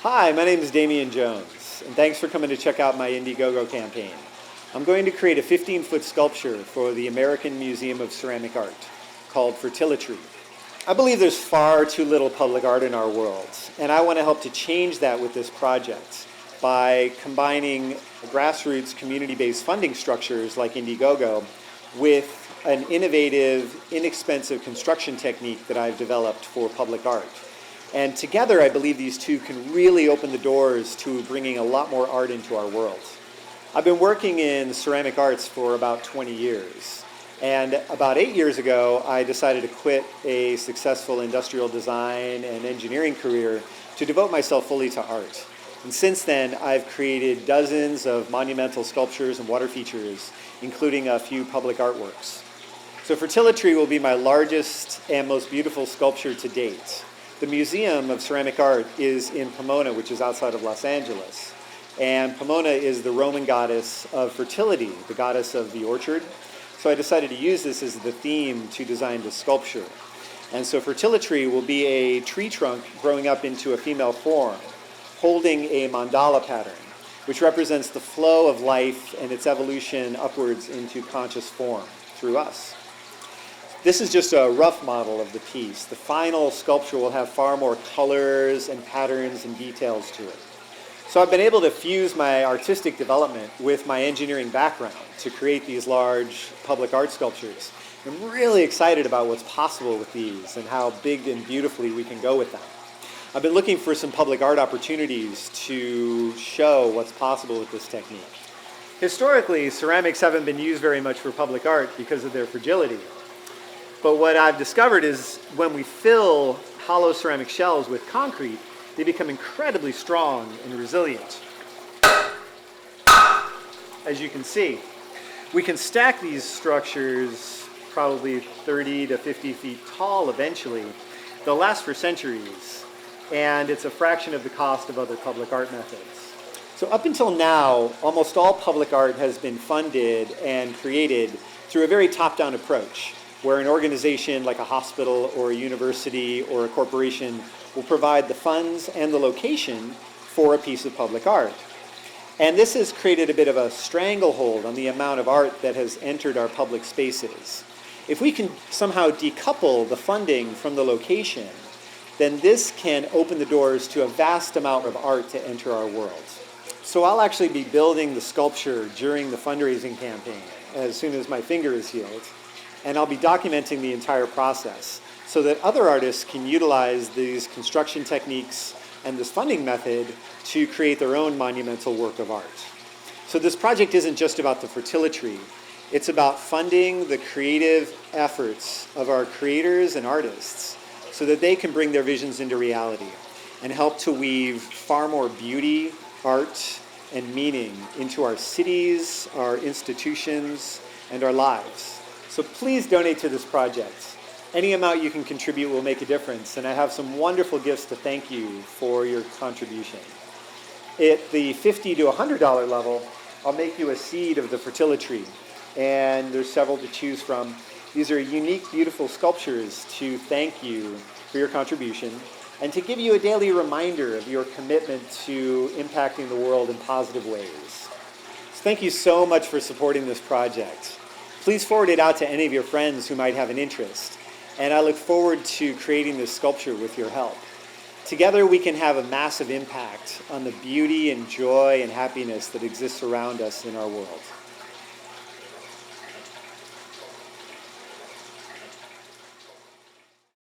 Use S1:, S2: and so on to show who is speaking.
S1: Hi, my name is Damien Jones, and thanks for coming to check out my Indiegogo campaign. I'm going to create a 15-foot sculpture for the American Museum of Ceramic Art called FertiliTree. I believe there's far too little public art in our world, and I want to help to change that with this project by combining grassroots community-based funding structures like Indiegogo with an innovative, inexpensive construction technique that I've developed for public art. And together, I believe these two can really open the doors to bringing a lot more art into our world. I've been working in ceramic arts for about 20 years. And about 8 years ago, I decided to quit a successful industrial design and engineering career to devote myself fully to art. And since then, I've created dozens of monumental sculptures and water features, including a few public artworks. So FertiliTree will be my largest and most beautiful sculpture to date. The Museum of Ceramic Art is in Pomona, which is outside of Los Angeles. And Pomona is the Roman goddess of fertility, the goddess of the orchard. So I decided to use this as the theme to design the sculpture. And so FertiliTree will be a tree trunk growing up into a female form, holding a mandala pattern, which represents the flow of life and its evolution upwards into conscious form through us. This is just a rough model of the piece. The final sculpture will have far more colors and patterns and details to it. So I've been able to fuse my artistic development with my engineering background to create these large public art sculptures. I'm really excited about what's possible with these and how big and beautifully we can go with them. I've been looking for some public art opportunities to show what's possible with this technique. Historically, ceramics haven't been used very much for public art because of their fragility. But what I've discovered is when we fill hollow ceramic shells with concrete, they become incredibly strong and resilient. As you can see, we can stack these structures probably 30 to 50 feet tall eventually. They'll last for centuries, and it's a fraction of the cost of other public art methods. So up until now, almost all public art has been funded and created through a very top-down approach, where an organization like a hospital or a university or a corporation will provide the funds and the location for a piece of public art. And this has created a bit of a stranglehold on the amount of art that has entered our public spaces. If we can somehow decouple the funding from the location, then this can open the doors to a vast amount of art to enter our world. So I'll actually be building the sculpture during the fundraising campaign as soon as my finger is healed. And I'll be documenting the entire process so that other artists can utilize these construction techniques and this funding method to create their own monumental work of art. So this project isn't just about the FertiliTree. It's about funding the creative efforts of our creators and artists so that they can bring their visions into reality and help to weave far more beauty, art, and meaning into our cities, our institutions, and our lives. So please donate to this project. Any amount you can contribute will make a difference, and I have some wonderful gifts to thank you for your contribution. At the $50 to $100 level, I'll make you a seed of the FertiliTree, and there's several to choose from. These are unique, beautiful sculptures to thank you for your contribution and to give you a daily reminder of your commitment to impacting the world in positive ways. So thank you so much for supporting this project. Please forward it out to any of your friends who might have an interest, and I look forward to creating this sculpture with your help. Together we can have a massive impact on the beauty and joy and happiness that exists around us in our world.